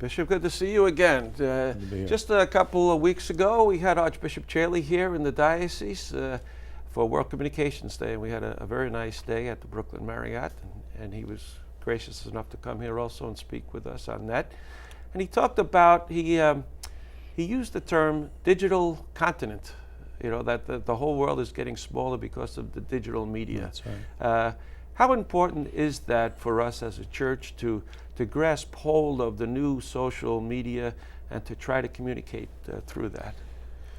Bishop, good to see you again. Just a couple of weeks ago, we had Archbishop Chaley here in the diocese for World Communications Day, and we had a very nice day at the Brooklyn Marriott, and he was gracious enough to come here also and speak with us on that. And he talked about, he used the term digital continent, you know, that the whole world is getting smaller because of the digital media. That's right. How important is that for us as a church to grasp hold of the new social media and to try to communicate through that?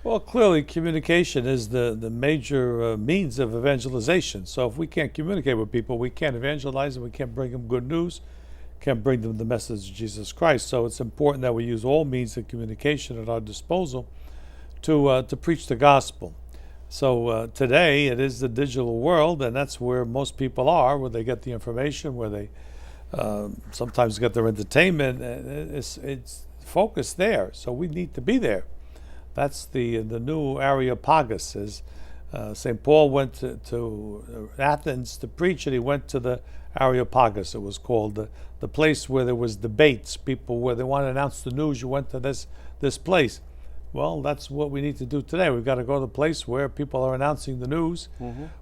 Well, clearly communication is the major means of evangelization. So if we can't communicate with people, we can't evangelize and we can't bring them good news, can't bring them the message of Jesus Christ. So it's important that we use all means of communication at our disposal to preach the gospel. So today it is the digital world, and that's where most people are, where they get the information, where they sometimes get their entertainment. It's focused there, so we need to be there. That's the new Areopagus. Is St. Paul went to Athens to preach, and he went to the Areopagus. It was called the place where there was debates. People, where they want to announce the news, you went to this place. Well, that's what we need to do today. We've got to go to the place where people are announcing the news,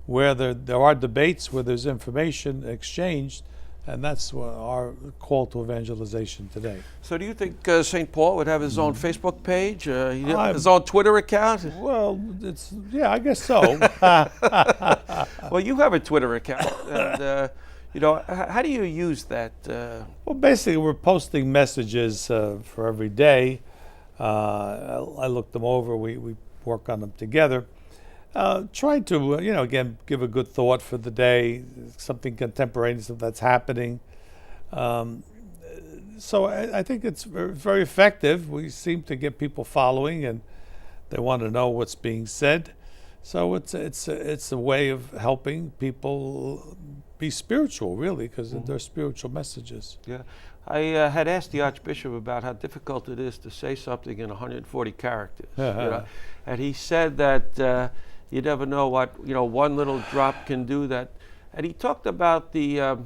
where there are debates, where there's information exchanged, and that's our call to evangelization today. So do you think St. Paul would have his own Facebook page, his own Twitter account? Well, yeah, I guess so. Well, you have a Twitter account, and you know, how do you use that? Well, basically, we're posting messages for every day. I look them over. We work on them together. Try to, again, give a good thought for the day, something contemporaneous that's happening. So I think it's very effective. We seem to get people following, and they want to know what's being said. So it's a way of helping people be spiritual, really, because they're spiritual messages. Yeah. I had asked the Archbishop about how difficult it is to say something in 140 characters. And he said that you never know what one little drop can do. That, and he talked about the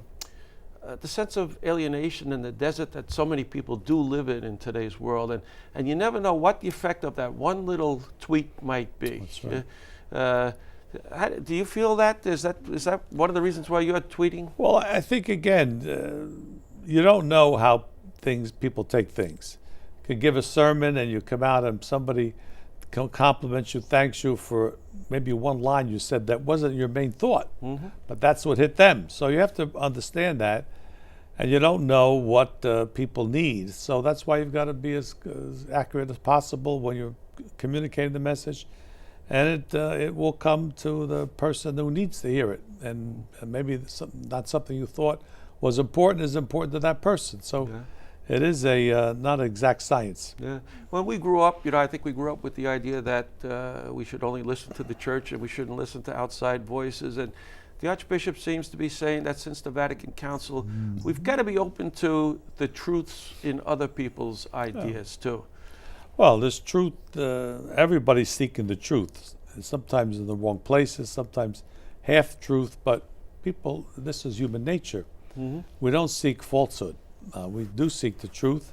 sense of alienation in the desert that so many people do live in today's world, and you never know what the effect of that one little tweet might be. That's right. Do you feel that? Is that one of the reasons why you're tweeting? Well, I think again, you don't know how people take things. You could give a sermon and you come out and somebody compliments you, thanks you for maybe one line you said that wasn't your main thought, but that's what hit them. So you have to understand that, and you don't know what people need. So that's why you've got to be as accurate as possible when you're communicating the message, and it will come to the person who needs to hear it. And maybe not something you thought was important is important to that person. So it is not an exact science. Yeah. When we grew up, I think we grew up with the idea that we should only listen to the church and we shouldn't listen to outside voices. And the Archbishop seems to be saying that since the Vatican Council, we've got to be open to the truths in other people's ideas too. Well, there's truth. Everybody's seeking the truth. Sometimes in the wrong places, sometimes half truth, but people, this is human nature. We don't seek falsehood. We do seek the truth.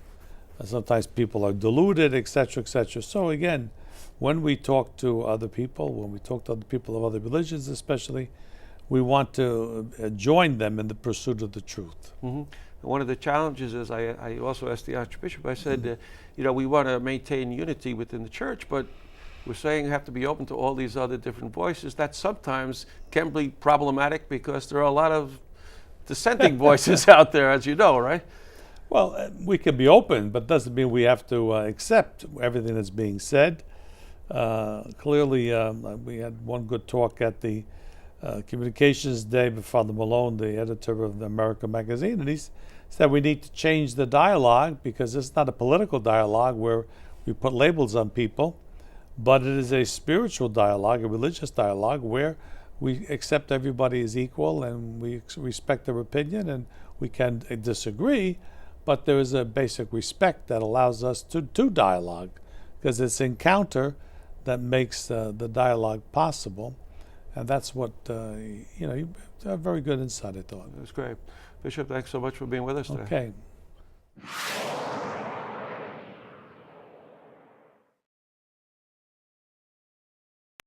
Sometimes people are deluded, etc., etc. So again, when we talk to other people, when we talk to other people of other religions especially, we want to join them in the pursuit of the truth. One of the challenges is, I also asked the Archbishop, I said, we want to maintain unity within the church, but we're saying we have to be open to all these other different voices. That sometimes can be problematic because there are a lot of dissenting voices out there, as you know, right? Well, we can be open, but doesn't mean we have to accept everything that's being said. Clearly, we had one good talk at the Communications Day with Father Malone, the editor of the American Magazine, and he said we need to change the dialogue because it's not a political dialogue where we put labels on people, but it is a spiritual dialogue, a religious dialogue where we accept everybody as equal and we respect their opinion, and we can disagree, but there is a basic respect that allows us to do dialogue, because it's encounter that makes the dialogue possible. And that's what, you have very good insight, I thought. That's great. Bishop, thanks so much for being with us today. Okay.